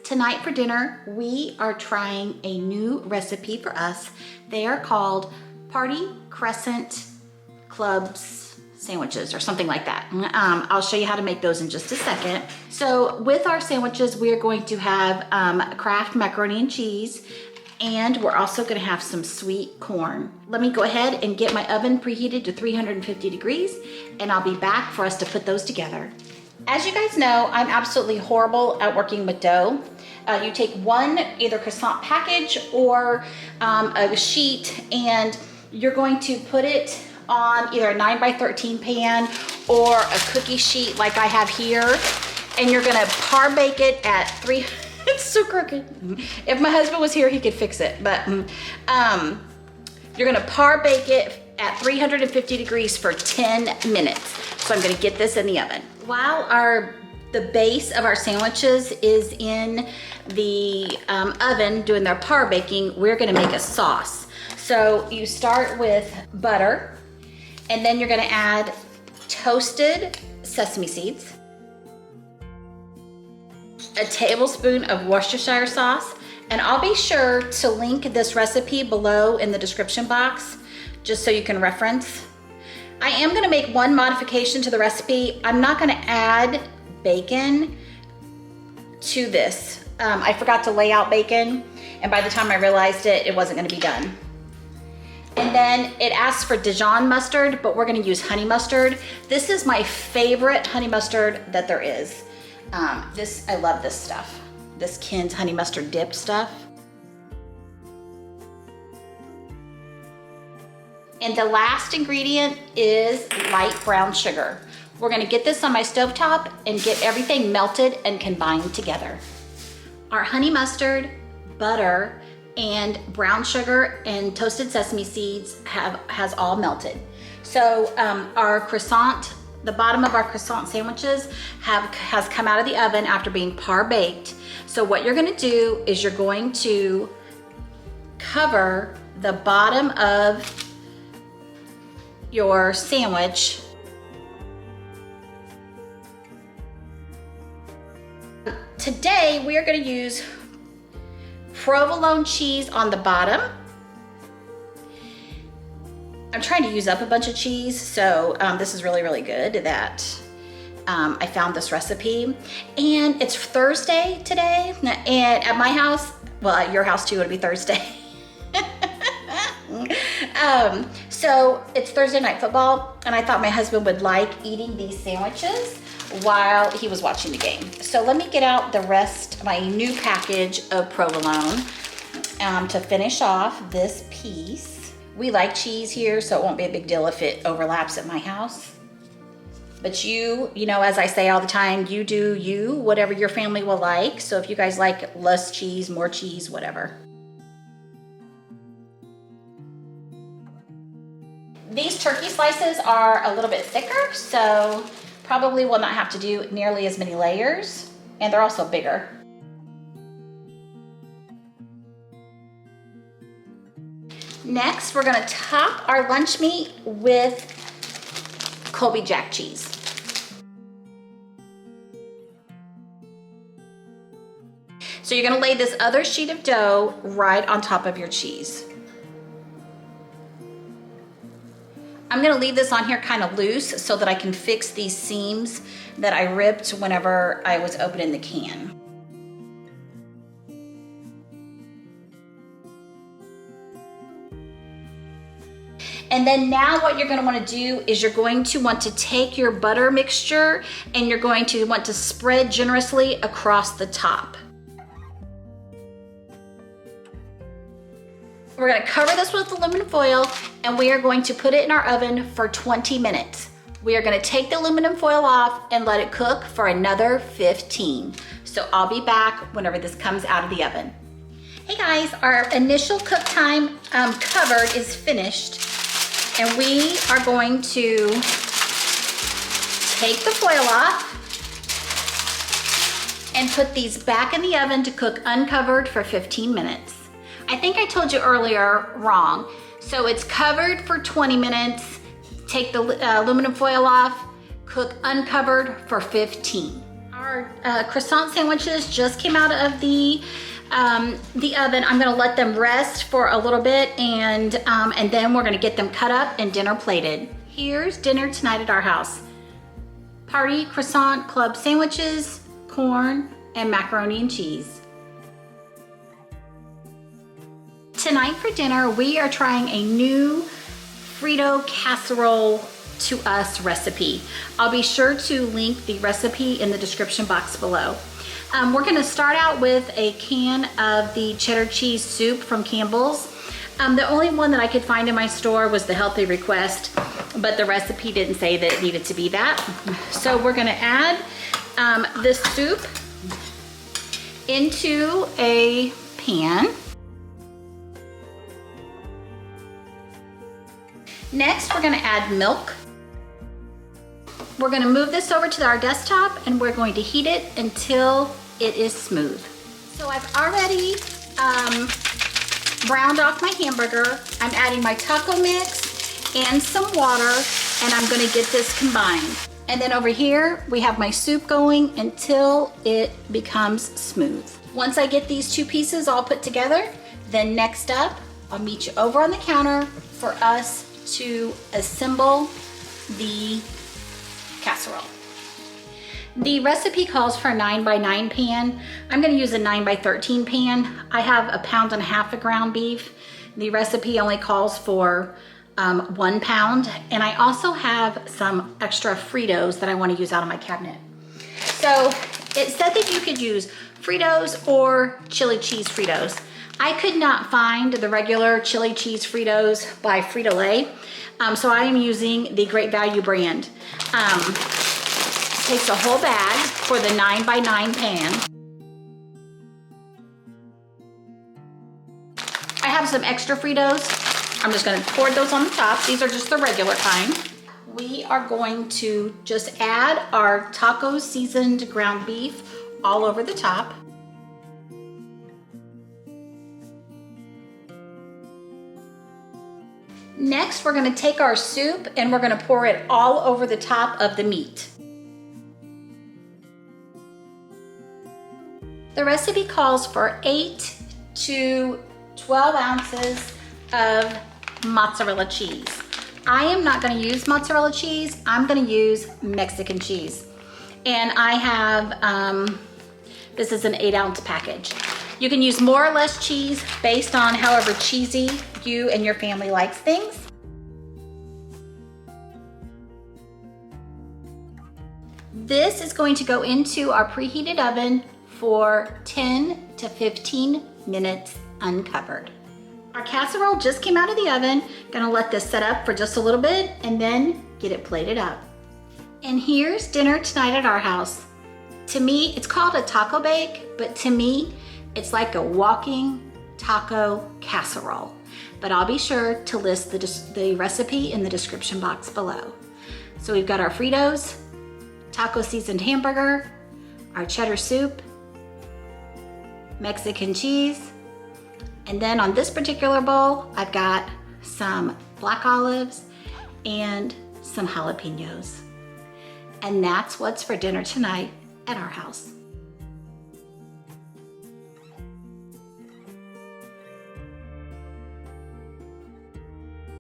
Tonight for dinner, we are trying a new recipe for us. They are called Party Crescent Clubs sandwiches or something like that. I'll show you how to make those in just a second. So with our sandwiches, we are going to have Kraft macaroni and cheese, and we're also gonna have some sweet corn. Let me go ahead and get my oven preheated to 350 degrees, and I'll be back for us to put those together. As you guys know, I'm absolutely horrible at working with dough. You take one either croissant package or a sheet, and you're going to put it on either a 9x13 pan or a cookie sheet like I have here, and you're gonna par bake it at it's so crooked. If my husband was here, he could fix it, but you're gonna par bake it at 350 degrees for 10 minutes. So I'm gonna get this in the oven. While the base of our sandwiches is in the oven doing their par baking, we're gonna make a sauce. So you start with butter, and then you're gonna add toasted sesame seeds, a tablespoon of Worcestershire sauce, and I'll be sure to link this recipe below in the description box, just so you can reference. I am gonna make one modification to the recipe. I'm not gonna add bacon to this. I forgot to lay out bacon, and by the time I realized it, it wasn't gonna be done. And then it asks for Dijon mustard, but we're gonna use honey mustard. This is my favorite honey mustard that there is. I love this stuff. This Ken's honey mustard dip stuff. And the last ingredient is light brown sugar. We're gonna get this on my stovetop and get everything melted and combined together. Our honey mustard, butter, and brown sugar and toasted sesame seeds has all melted. So our croissant, the bottom of our croissant sandwiches has come out of the oven after being par baked. So what you're gonna do is you're going to cover the bottom of your sandwich . Today we are gonna use provolone cheese on the bottom. I'm trying to use up a bunch of cheese, so this is really, really good that I found this recipe. And it's Thursday today, and at my house, well, at your house too, it'll be Thursday. So it's Thursday night football, and I thought my husband would like eating these sandwiches while he was watching the game. So let me get out the rest, my new package of provolone to finish off this piece. We like cheese here, so it won't be a big deal if it overlaps at my house. But you know, as I say all the time, you do you, whatever your family will like. So if you guys like less cheese, more cheese, whatever. These turkey slices are a little bit thicker, so probably will not have to do nearly as many layers, and they're also bigger. Next, we're gonna top our lunch meat with Colby Jack cheese. So you're gonna lay this other sheet of dough right on top of your cheese. I'm gonna leave this on here kind of loose so that I can fix these seams that I ripped whenever I was opening the can. And then now what you're gonna wanna do is you're going to want to take your butter mixture and you're going to want to spread generously across the top. We're gonna cover this with aluminum foil, and we are going to put it in our oven for 20 minutes. We are gonna take the aluminum foil off and let it cook for another 15. So I'll be back whenever this comes out of the oven. Hey guys, our initial cook time covered is finished, and we are going to take the foil off and put these back in the oven to cook uncovered for 15 minutes. I think I told you earlier wrong. So it's covered for 20 minutes, take the aluminum foil off, cook uncovered for 15. All Our croissant sandwiches just came out of the oven. I'm gonna let them rest for a little bit and then we're gonna get them cut up and dinner plated. Here's dinner tonight at our house. Party croissant club sandwiches, corn, and macaroni and cheese. Tonight for dinner, we are trying a new Frito casserole to us recipe. I'll be sure to link the recipe in the description box below. We're gonna start out with a can of the cheddar cheese soup from Campbell's. The only one that I could find in my store was the healthy request, but the recipe didn't say that it needed to be that. So we're gonna add this soup into a pan. Next, we're gonna add milk. We're gonna move this over to our desktop and we're going to heat it until it is smooth. So I've already browned off my hamburger. I'm adding my taco mix and some water, and I'm gonna get this combined. And then over here, we have my soup going until it becomes smooth. Once I get these two pieces all put together, then next up, I'll meet you over on the counter for us to assemble the casserole. The recipe calls for a 9x9 pan. I'm gonna use a 9x13 pan. I have 1.5 pounds of ground beef. The recipe only calls for 1 pound. And I also have some extra Fritos that I wanna use out of my cabinet. So it said that you could use Fritos or chili cheese Fritos. I could not find the regular chili cheese Fritos by Frito-Lay, so I am using the Great Value brand. Takes a whole bag for the 9x9 pan. I have some extra Fritos. I'm just gonna pour those on the top. These are just the regular kind. We are going to just add our taco seasoned ground beef all over the top. Next, we're gonna take our soup and we're gonna pour it all over the top of the meat. The recipe calls for 8 to 12 ounces of mozzarella cheese. I am not gonna use mozzarella cheese, I'm gonna use Mexican cheese. And I have, this is an 8-ounce package. You can use more or less cheese based on however cheesy you and your family likes things. This is going to go into our preheated oven for 10 to 15 minutes uncovered. Our casserole just came out of the oven. Gonna let this set up for just a little bit and then get it plated up. And here's dinner tonight at our house. To me, it's called a taco bake, but to me, it's like a walking taco casserole. But I'll be sure to list the recipe in the description box below. So we've got our Fritos, taco seasoned hamburger, our cheddar soup, Mexican cheese, and then on this particular bowl, I've got some black olives and some jalapenos. And that's what's for dinner tonight at our house.